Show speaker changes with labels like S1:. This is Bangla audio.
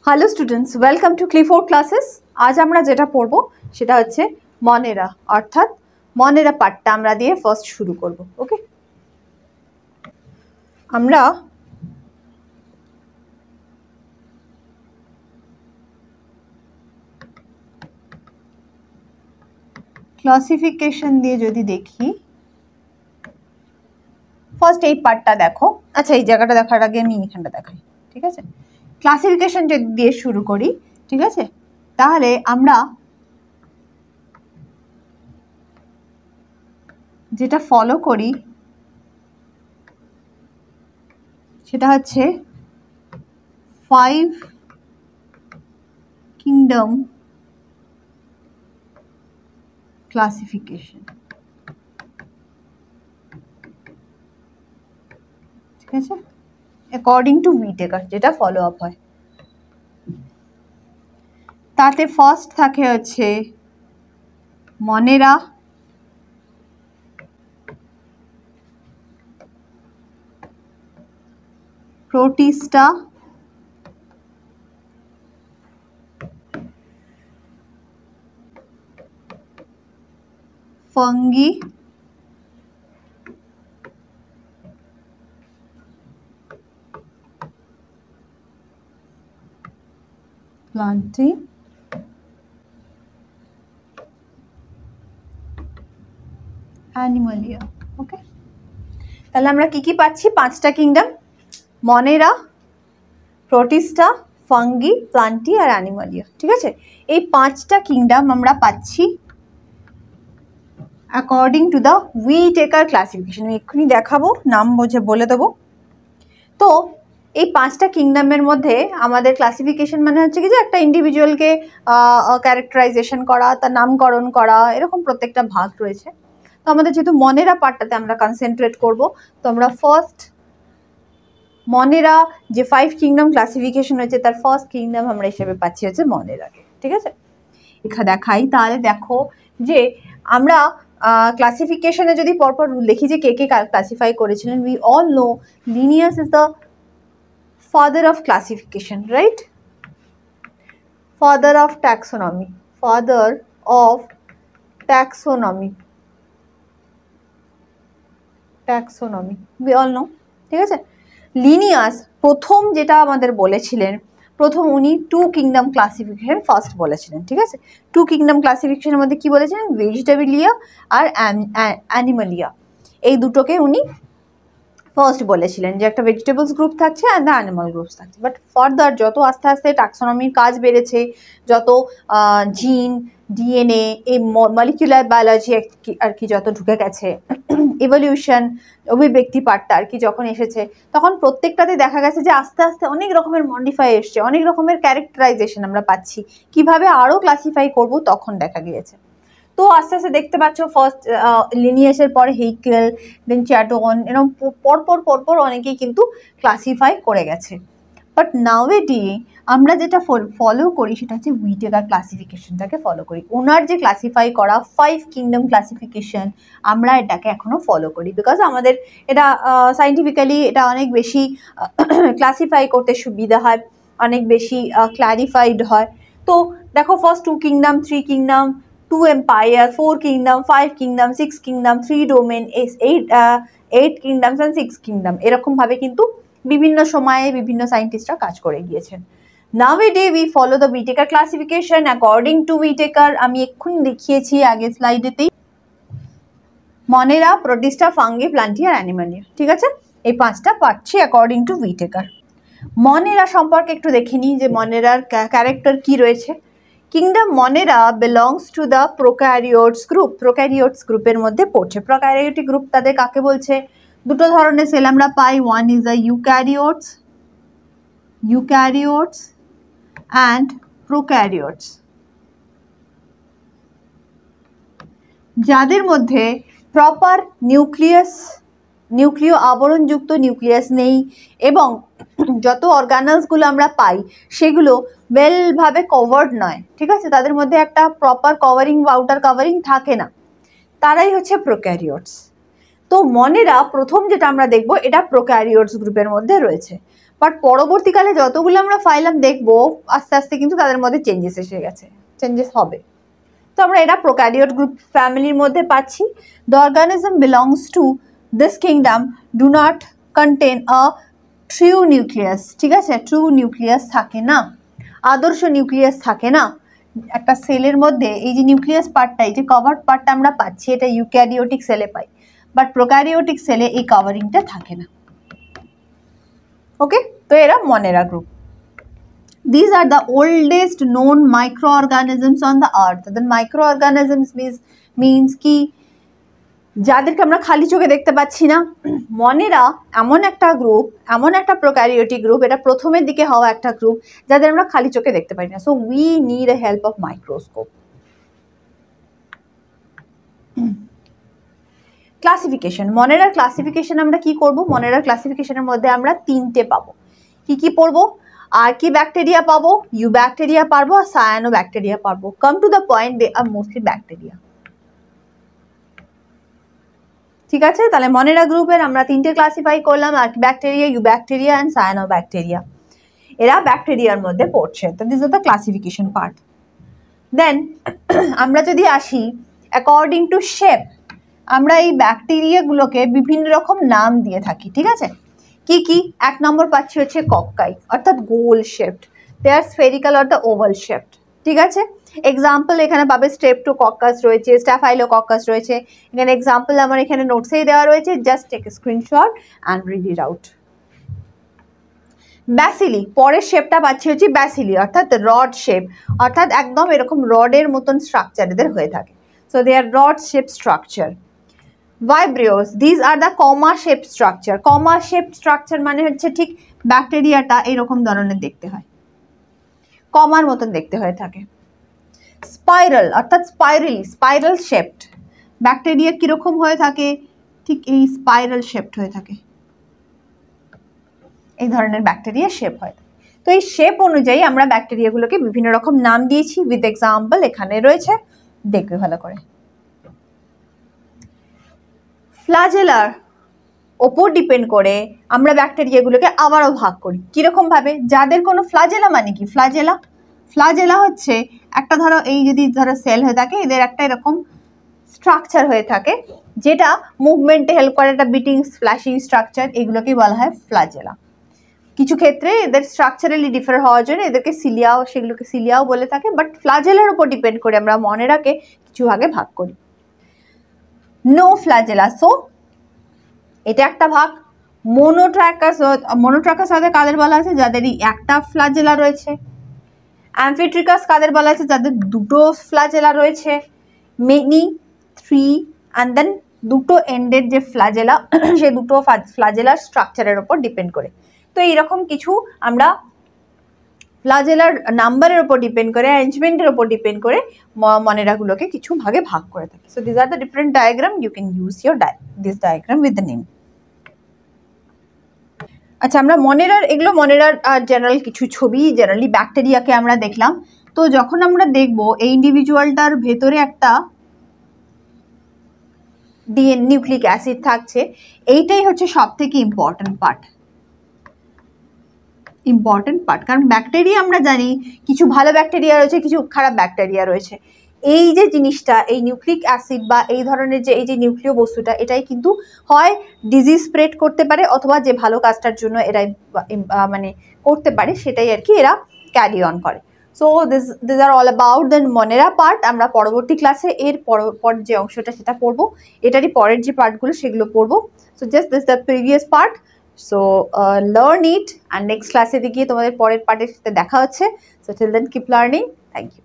S1: Hello students, welcome to Clifford classes. আজ আমরা যেটা পড়বো সেটা হচ্ছে মনেরা, অর্থাৎ মনেরা পার্টটা আমরা দিয়ে ফার্স্ট শুরু করব। ওকে, আমরা ক্লাসিফিকেশন দিয়ে যদি দেখি, ফার্স্ট এই পার্টটা দেখো। আচ্ছা, এই জায়গাটা দেখার আগে আমি এখানটা দেখাই, ঠিক আছে? ক্লাসিফিকেশন যদি দিয়ে শুরু করি, ঠিক আছে, তাহলে আমরা যেটা ফলো করি সেটা হচ্ছে 5 কিংডম ক্লাসিফিকেশন, ঠিক আছে, অ্যাকর্ডিং টু হুইটেকার যেটা ফলো আপ হয়। তাতে ফার্স্ট থাকে হচ্ছে মনেরা, প্রোটিস্টা, ফাঙ্গি, প্লান্টি, অ্যানিমালিয়া। ওকে, তাহলে আমরা কি কি পাচ্ছি? 5টা কিংডম: মনেরা, প্রোটিস্টা, ফাঙ্গি, প্লান্টি আর অ্যানিমালিয়া। ঠিক আছে, এই 5টা কিংডম আমরা পাচ্ছি according to the Whitaker classification. আমি এক্ষুনি দেখাবো, নাম বুঝে বলে দেবো। তো এই 5টা কিংডমের মধ্যে আমাদের ক্লাসিফিকেশন মানে হচ্ছে কি যে একটা ইন্ডিভিজুয়ালকে ক্যারেক্টারাইজেশন করা, তার নামকরণ করা, এরকম প্রত্যেকটা ভাগ রয়েছে। তো আমাদের যেহেতু মনেরা পার্টটাতে আমরা কনসেন্ট্রেট করব, তো আমরা ফার্স্ট মনেরা যে 5 কিংডম ক্লাসিফিকেশন হয়েছে তার ফার্স্ট কিংডম আমরা হিসেবে পাচ্ছি হচ্ছে মনেরাকে। ঠিক আছে, লেখা দেখাই, তাহলে দেখো যে আমরা ক্লাসিফিকেশনে যদি পরপর দেখি যে কে কে ক্লাসিফাই করেছিলেন। We all know Linnaeus is the father of classification, right? Father of taxonomy, father of taxonomy, taxonomy we all know. ঠিক আছে, লিনিয়াস প্রথম যেটা আমাদের বলেছিলেন, প্রথম উনি 2 কিংডম ক্লাসিফিকেশন ফার্স্ট বলেছিলেন। ঠিক আছে, 2 কিংডম ক্লাসিফিকেশনের মধ্যে কি বলেছিলেন? ভেজিটেবিলিয়া আর অ্যানিমালিয়া, এই দুটোকে উনি ফার্স্ট বলেছিলেন যে একটা ভেজিটেবলস গ্রুপ থাকছে অ্যান্ড দ্য অ্যানিমাল গ্রুপস থাকছে। বাট ফার্দার যত আস্তে আস্তে টাক্সোনমির কাজ বেড়েছে, যত জিন, ডিএনএ, এই মলিকুলার বায়োলজি আর কি যত ঢুকে গেছে, ইভলিউশন, অভিব্যক্তি পার্টটা আর কি যখন এসেছে, তখন প্রত্যেকটাতে দেখা গেছে যে আস্তে আস্তে অনেক রকমের মডিফাই এসছে, অনেক রকমের ক্যারেক্টারাইজেশন আমরা পাচ্ছি। কিভাবে আরও ক্লাসিফাই করব তখন দেখা গিয়েছে। তো আস্তে আস্তে দেখতে পাচ্ছ ফার্স্ট লিনিয়াসের পরে হেইকেল, দেন চ্যাটন, এরকম পরপর অনেকেই কিন্তু ক্লাসিফাই করে গেছে। বাট নাওএডে আমরা যেটা ফলো করি সেটা হচ্ছে হুইটেকার ক্লাসিফিকেশনটাকে ফলো করি। ওনার যে ক্লাসিফাই করা 5 কিংডম ক্লাসিফিকেশন, আমরা এটাকে এখনও ফলো করি, বিকজ আমাদের এটা সাইন্টিফিক্যালি এটা অনেক বেশি ক্লাসিফাই করতে সুবিধা হয়, অনেক বেশি ক্ল্যারিফাইড হয়। তো দেখো, first 2 kingdom, 3 kingdom, 2 empire, 4 kingdom, 5 kingdom, 6 kingdom, 3 domain, 8 kingdoms and 6 kingdom, এরকম ভাবে কিন্তু বিভিন্ন সময়ে বিভিন্ন সায়েন্টিস্টরা কাজ করে গিয়েছেন। Nowadays we follow the Whittaker classification according to Whittaker। আমি এক্ষুনি দেখিয়েছি আগের স্লাইডেতেই, মনেরা, প্রোটিস্টা, ফাঙ্গি, প্লান্টি আর অ্যানিমালিয়া। ঠিক আছে, এই 5টা পাচ্ছি অ্যাকর্ডিং টু হুইটেকার। মনেরা সম্পর্কে একটু দেখে নিই যে মনেরার ক্যারেক্টার কি রয়েছে। Kingdom মনেরা belongs to the prokaryotes group. Prokaryotes গ্রুপের মধ্যে পড়ছে। প্রোক্যারিওটিক গ্রুপ তাদের কাকে বলছে? দুটো ধরনের সেল আমরা পাই। One is the eukaryotes and prokaryotes, যাদের মধ্যে প্রপার নিউক্লিয় আবরণযুক্ত নিউক্লিয়াস নেই, এবং যত অর্গানালসগুলো আমরা পাই সেগুলো ওয়েলভাবে কভার্ড নয়। ঠিক আছে, তাদের মধ্যে একটা প্রপার কভারিং বা আউটার কভারিং থাকে না, তারাই হচ্ছে প্রোক্যারিওটস। তো মনেরা প্রথম যেটা আমরা দেখব এটা প্রোক্যারিওটস গ্রুপের মধ্যে রয়েছে। বাট পরবর্তীকালে যতগুলো আমরা ফাইলাম দেখবো আস্তে আস্তে কিন্তু তাদের মধ্যে চেঞ্জেস এসে গেছে, চেঞ্জেস হবে। তো আমরা এটা প্রোক্যারিওট গ্রুপ ফ্যামিলির মধ্যে পাচ্ছি। The organism belongs to this kingdom do not contain a true nucleus, ঠিক আছে, ট্রু নিউক্লিয়াস থাকে না, আদর্শ নিউক্লিয়াস থাকে না। একটা সেলের মধ্যে এই যে নিউক্লিয়াস পার্টটা, এই যে কভার পার্টটা আমরা পাচ্ছি, এটা ইউক্যারিওটিক সেলে পাই, বাট প্রোক্যারিওটিক সেলে এই কভারিংটা থাকে না। ওকে, তো এরা মনেরা group. These are the oldest known microorganisms on the earth. Then microorganisms means কি যাদেরকে আমরা খালি চোখে দেখতে পাচ্ছি না। মনেরা এমন একটা গ্রুপ, এমন একটা প্রোক্যারিওটিক গ্রুপ, এটা প্রথমের দিকে হওয়া একটা গ্রুপ যাদের আমরা খালি চোখে দেখতে পাই না। So we need a help of microscope. Classification, মনেরার ক্লাসিফিকেশন আমরা কি করব? মনেরার ক্লাসিফিকেশনের মধ্যে আমরা তিনটে পাবো। কি কি পড়বো? আর্কি ব্যাকটেরিয়া পাবো, ইউ ব্যাকটেরিয়া পারবো, আর সায়ানো ব্যাকটেরিয়া পারবো। Come to the point, they are mostly bacteria. ঠিক আছে, তাহলে মনেরা গ্রুপের আমরা তিনটে ক্লাসিফাই করলাম, archaebacteria, eubacteria and cyanobacteria. এরা ব্যাকটেরিয়ার মধ্যে পড়ছে। তো this are the classification part. Then আমরা যদি আসি অ্যাকর্ডিং টু শেপ, আমরা এই ব্যাকটেরিয়াগুলোকে বিভিন্ন রকম নাম দিয়ে থাকি। ঠিক আছে, কি কি? এক নম্বর পাচ্ছি হচ্ছে কক্কাই, অর্থাৎ গোল shaped, they are spherical or the oval shaped. ঠিক আছে, এক্সাম্পল এখানে পাবে স্ট্রেপ্টোকক্কাস রয়েছে, স্ট্যাফাইলোকক্কাস রয়েছে। এখানে এক্সাম্পল আমার এখানে নোটসেই দেওয়া রয়েছে, just take a screenshot and read it out. Basically, পরের শেপটা পাচ্ছি হচ্ছে ব্যাসিলি, অর্থাৎ রড শেপ, অর্থাৎ একদম এরকম রডের মতন স্ট্রাকচার এদের হয়ে থাকে। So they are rod shape structure. Vibrios, this are the comma shape structure. Comma shape structure মানে হচ্ছে ঠিক ব্যাকটেরিয়াটা এরকম ধরনের দেখতে হয়, কমার মতন দেখতে হয়ে থাকে। স্পাইরাল, অর্থাৎ স্পাইরাল শেপড, ব্যাকটেরিয়া কিরকম হয়ে থাকে? ঠিক এই স্পাইরাল শেপড হয়ে থাকে, এই ধরনের ব্যাকটেরিয়া শেপ হয়। তো এই শেপ অনুযায়ী আমরা ব্যাকটেরিয়াগুলোকে বিভিন্ন রকম নাম দিয়েছি, উইথ এক্সাম্পল এখানে রয়েছে, দেখবে ভালো করে। ফ্লাজেলার ওপর ডিপেন্ড করে আমরা ব্যাকটেরিয়াগুলোকে আবারও ভাগ করি। কিরকম ভাবে? যাদের কোনো ফ্লাজেলা মানে কি? ফ্লাজেলা হচ্ছে একটা, ধরো এই যদি ধরো সেল হয়ে থাকে, এদের একটা এরকম স্ট্রাকচার হয়ে থাকে যেটা মুভমেন্টে হেল্প করে, একটা বিটিং ফ্ল্যাশিং স্ট্রাকচার, এগুলোকেই বলা হয় ফ্লাজেলা। কিছু ক্ষেত্রে এদের স্ট্রাকচারালি ডিফার হওয়ার জন্য এদেরকে সিলিয়াও, সেগুলোকে সিলিয়াও বলে থাকে। বাট ফ্লাজেলার উপর ডিপেন্ড করে আমরা মনেরাকে কিছু ভাগে ভাগ করি। নো ফ্লাজেলা, সো এটা একটা ভাগ। মোনোট্রাকাস কাদের বলা আছে? যাদেরই একটা ফ্লাজেলা রয়েছে। অ্যামফিট্রিকাস কাদের বলা আছে? যাদের দুটো ফ্লাজেলা রয়েছে। মেনি, 3, অ্যান্ড দেন দুটো এন্ডের যে ফ্লাজেলা, সে দুটো ফ্লাজেলার স্ট্রাকচারের ওপর ডিপেন্ড করে। তো এইরকম কিছু আমরা ফ্লাজেলার নাম্বারের ওপর ডিপেন্ড করে, অ্যারেঞ্জমেন্টের ওপর ডিপেন্ড করে মনেরাগুলোকে কিছু ভাগে ভাগ করে থাকে। So this are the different diagram, you can use your this diagram with the name. আচ্ছা, আমরা মনেরার জেনারেল কিছু ছবি, জেনারেলি ব্যাকটেরিয়াকে আমরা দেখলাম। তো যখন আমরা দেখব এই ইন্ডিভিজুয়ালটার ভেতরে একটা নিউক্লিক অ্যাসিড থাকছে, এইটাই হচ্ছে সব থেকে ইম্পর্টেন্ট পার্ট। কারণ ব্যাকটেরিয়া আমরা জানি কিছু ভালো ব্যাকটেরিয়া রয়েছে, কিছু খারাপ ব্যাকটেরিয়া রয়েছে। এই যে জিনিসটা, এই নিউক্লিক অ্যাসিড বা এই ধরনের যে এই যে নিউক্লিয় বস্তুটা, এটাই কিন্তু হয় ডিজিজ স্প্রেড করতে পারে, অথবা যে ভালো কাজটার জন্য এরা মানে করতে পারে, সেটাই আর কি এরা ক্যারি অন করে। So this are all about the monera part. আমরা পরবর্তী ক্লাসে এর পর যে অংশটা সেটা পড়বো, এটারই পরের যে পার্টগুলো সেগুলো পড়বো। So just this the previous part. So learn it, and next ক্লাসে গিয়ে তোমাদের পরের পার্টের সাথে দেখা হচ্ছে। So till then keep learning. Thank you.